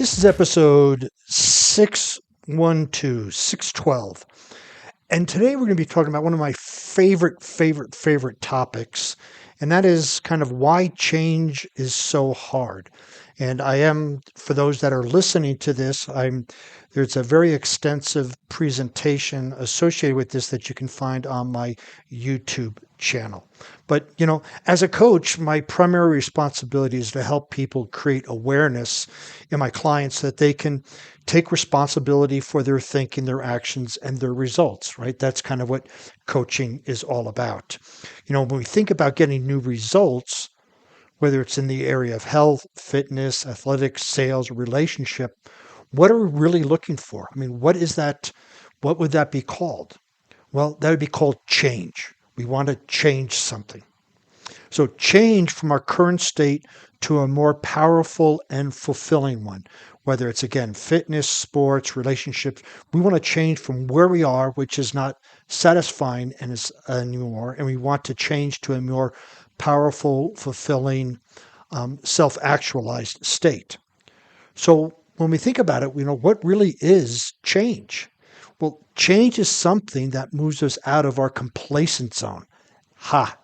This is episode 612. And today we're going to be talking about one of my favorite topics, and that is kind of why change is so hard. And for those that are listening to this, there's a very extensive presentation associated with this that you can find on my YouTube channel. But, as a coach, my primary responsibility is to help people create awareness in my clients that they can take responsibility for their thinking, their actions, and their results, right? That's kind of what coaching is all about. When we think about getting new results, whether it's in the area of health, fitness, athletics, sales, relationship, what are we really looking for? I mean, what is that? What would that be called? Well, that would be called change. We want to change something. So change from our current state to a more powerful and fulfilling one, whether it's, again, fitness, sports, relationships. We want to change from where we are, which is not satisfying anymore, and we want to change to a more powerful, fulfilling, self-actualized state. So when we think about it, what really is change? Well, change is something that moves us out of our complacent zone.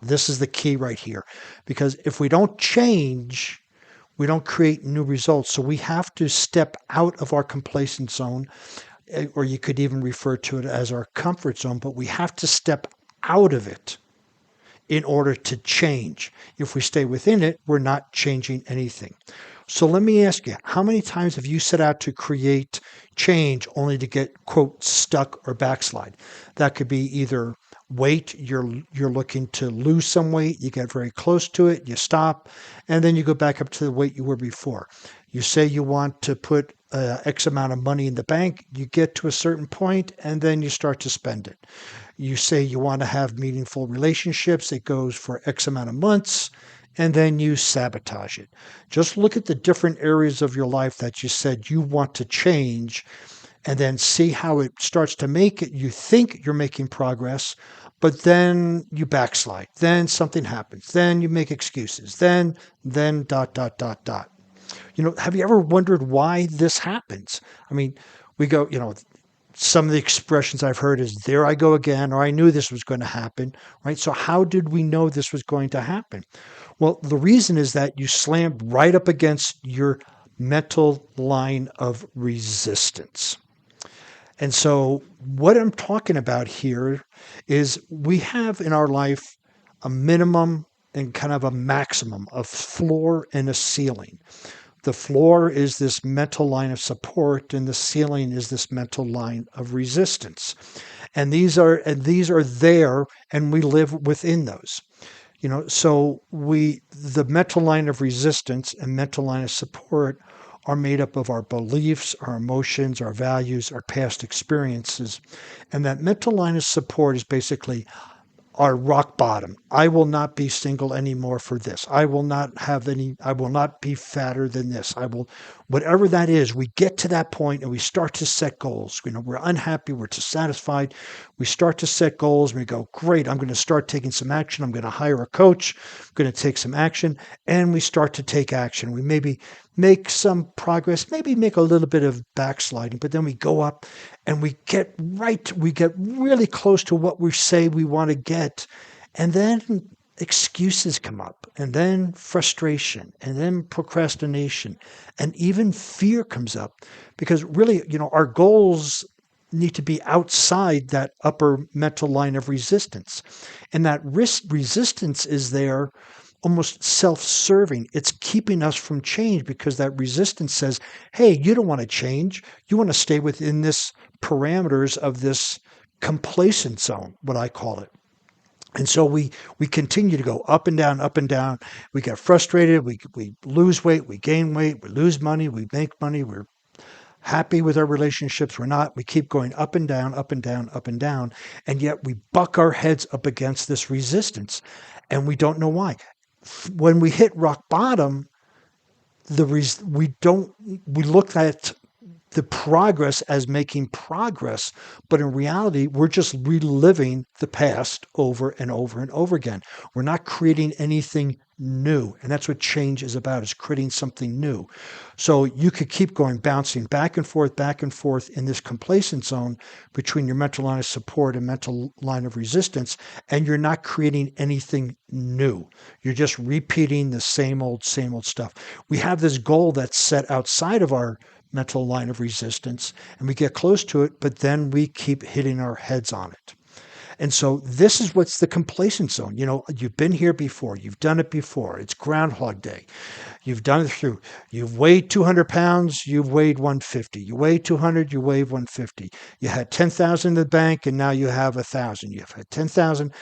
This is the key right here. Because if we don't change, we don't create new results. So we have to step out of our complacent zone, or you could even refer to it as our comfort zone, but we have to step out of it in order to change. If we stay within it, we're not changing anything. So let me ask you, how many times have you set out to create change only to get, quote, stuck or backslide? That could be either weight, you're looking to lose some weight, you get very close to it, you stop, and then you go back up to the weight you were before. You say you want to put X amount of money in the bank, you get to a certain point, and then you start to spend it. You say you want to have meaningful relationships, it goes for X amount of months, and then you sabotage it. Just look at the different areas of your life that you said you want to change, and then see how it starts to make it. You think you're making progress, but then you backslide. Then something happens. Then you make excuses. Then dot, dot, dot, dot. Have you ever wondered why this happens? I mean, we go, some of the expressions I've heard is, there I go again, or I knew this was going to happen, right? So how did we know this was going to happen? Well, the reason is that you slammed right up against your mental line of resistance. And so what I'm talking about here is we have in our life a minimum and kind of a maximum, a floor and a ceiling. The floor is this mental line of support, and the ceiling is this mental line of resistance. And these are there, and we live within those. So the mental line of resistance and mental line of support are made up of our beliefs, our emotions, our values, our past experiences. And that mental line of support is basically our rock bottom. I will not be single anymore for this. I will not be fatter than this. Whatever that is, we get to that point and we start to set goals. We're unhappy, we're dissatisfied. We start to set goals and we go, great, I'm going to start taking some action. I'm going to hire a coach. I'm going to take some action. And we start to take action. We maybe make some progress, maybe make a little bit of backsliding, but then we go up and we get really close to what we say we want to get. And then excuses come up, and then frustration, and then procrastination, and even fear comes up, because really, our goals need to be outside that upper mental line of resistance. And that resistance is there almost self-serving. It's keeping us from change, because that resistance says, hey, you don't want to change. You want to stay within this parameters of this complacent zone, what I call it. And so we continue to go up and down, up and down. We get frustrated. We lose weight. We gain weight. We lose money. We make money. We're happy with our relationships. We're not. We keep going up and down, up and down, up and down. And yet we buck our heads up against this resistance, and we don't know why. When we hit rock bottom, we look at the progress as making progress, but in reality, we're just reliving the past over and over and over again. We're not creating anything new. And that's what change is about, is creating something new. So you could keep going, bouncing back and forth in this complacent zone between your mental line of support and mental line of resistance, and you're not creating anything new. You're just repeating the same old stuff. We have this goal that's set outside of our mental line of resistance, and we get close to it, but then we keep hitting our heads on it. And so this is what's the complacent zone. You've been here before. You've done it before. It's Groundhog Day. You've done it through. You've weighed 200 pounds. You've weighed 150. You weighed 200. You weighed 150. You had 10,000 in the bank, and now you have 1,000. You've had 10,000.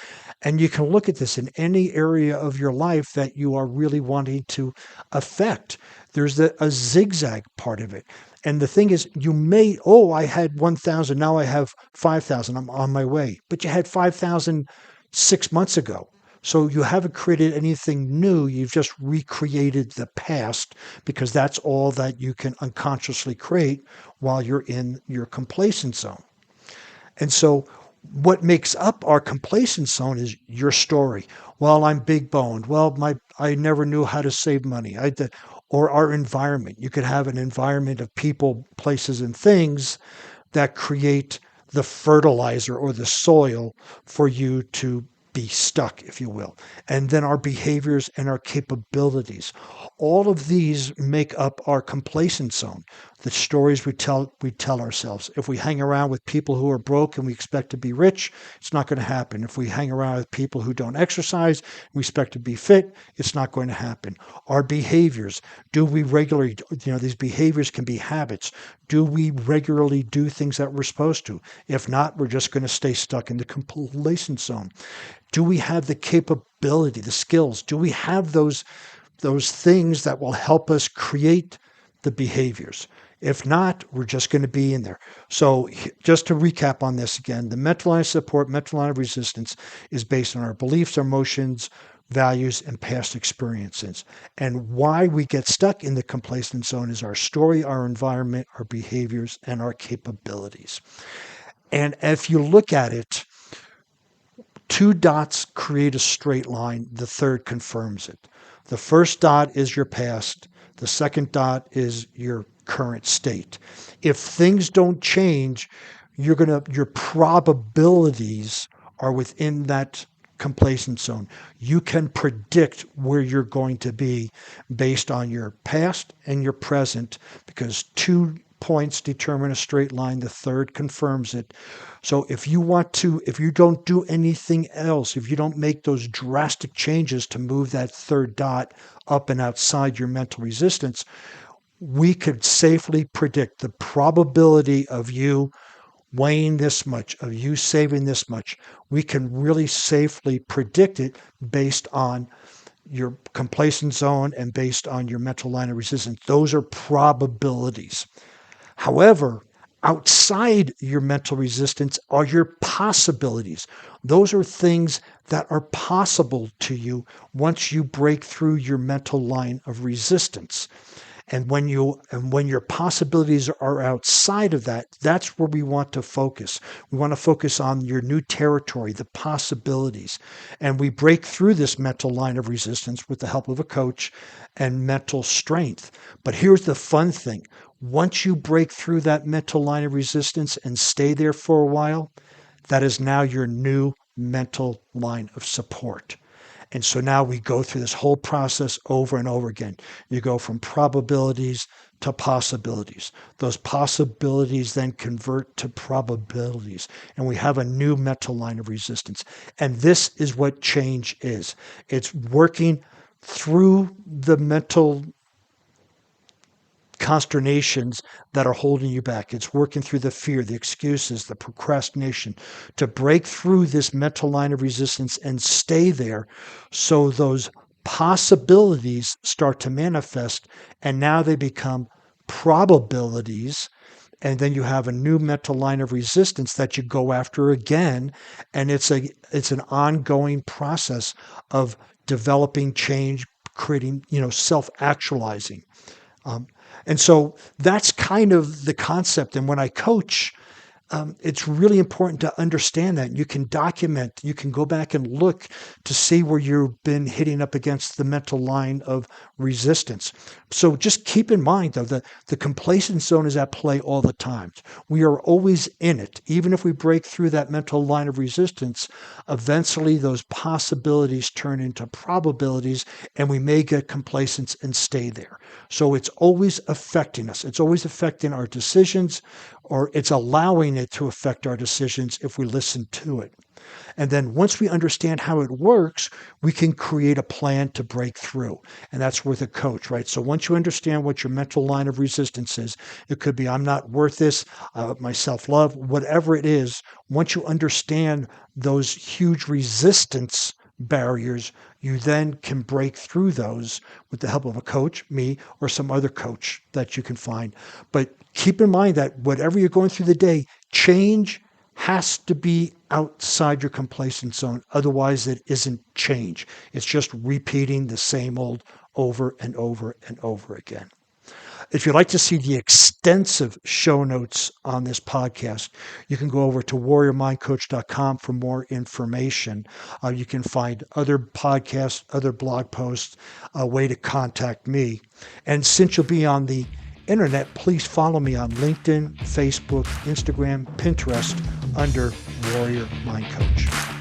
And you can look at this in any area of your life that you are really wanting to affect. There's a zigzag part of it. And the thing is, I had 1,000, now I have 5,000, I'm on my way. But you had 5,000 6 months ago. So you haven't created anything new. You've just recreated the past, because that's all that you can unconsciously create while you're in your complacent zone. And so what makes up our complacent zone is your story. Well, I'm big boned. Well, I never knew how to save money. Or our environment. You could have an environment of people, places, and things that create the fertilizer or the soil for you to be stuck, if you will. And then our behaviors and our capabilities. All of these make up our complacent zone. The stories we tell ourselves. If we hang around with people who are broke and we expect to be rich, it's not going to happen. If we hang around with people who don't exercise, we expect to be fit, it's not going to happen. Our behaviors, do we regularly, these behaviors can be habits. Do we regularly do things that we're supposed to? If not, we're just going to stay stuck in the complacent zone. Do we have the capability, the skills? Do we have those things that will help us create the behaviors? If not, we're just going to be in there. So just to recap on this again, the mental line of support, mental line of resistance is based on our beliefs, our emotions, values, and past experiences. And why we get stuck in the complacent zone is our story, our environment, our behaviors, and our capabilities. And if you look at it, two dots create a straight line. The third confirms it. The first dot is your past. The second dot is your current state. If things don't change, your probabilities are within that complacent zone. You can predict where you're going to be based on your past and your present, because 2 points determine a straight line. The third confirms it. So if you don't do anything else, if you don't make those drastic changes to move that third dot up and outside your mental resistance, we could safely predict the probability of you weighing this much, of you saving this much. We can really safely predict it based on your complacent zone and based on your mental line of resistance. Those are probabilities. However, outside your mental resistance are your possibilities. Those are things that are possible to you once you break through your mental line of resistance. And when your possibilities are outside of that, that's where we want to focus. We want to focus on your new territory, the possibilities. And we break through this mental line of resistance with the help of a coach and mental strength. But here's the fun thing. Once you break through that mental line of resistance and stay there for a while, that is now your new mental line of support. And so now we go through this whole process over and over again. You go from probabilities to possibilities. Those possibilities then convert to probabilities. And we have a new mental line of resistance. And this is what change is. It's working through the mental consternations that are holding you back. It's working through the fear, the excuses, the procrastination to break through this mental line of resistance and stay there, so those possibilities start to manifest, and now they become probabilities. And then you have a new mental line of resistance that you go after again, and it's an ongoing process of developing change, creating, self-actualizing. And so that's kind of the concept. And when I coach, it's really important to understand that. You can document, you can go back and look to see where you've been hitting up against the mental line of resistance. So just keep in mind, though, that the complacent zone is at play all the time. We are always in it. Even if we break through that mental line of resistance, eventually those possibilities turn into probabilities, and we may get complacent and stay there. So it's always affecting us. It's always affecting our decisions, or it's allowing it to affect our decisions if we listen to it. And then once we understand how it works, we can create a plan to break through. And that's with a coach, right? So once you understand what your mental line of resistance is, it could be, I'm not worth this, my self-love, whatever it is. Once you understand those huge resistance barriers, you then can break through those with the help of a coach, me, or some other coach that you can find. But keep in mind that whatever you're going through the day, change has to be outside your complacent zone. Otherwise, it isn't change. It's just repeating the same old over and over and over again. If you'd like to see the extensive show notes on this podcast, you can go over to warriormindcoach.com for more information. You can find other podcasts, other blog posts, a way to contact me. And since you'll be on the internet, please follow me on LinkedIn, Facebook, Instagram, Pinterest under Warrior Mind Coach.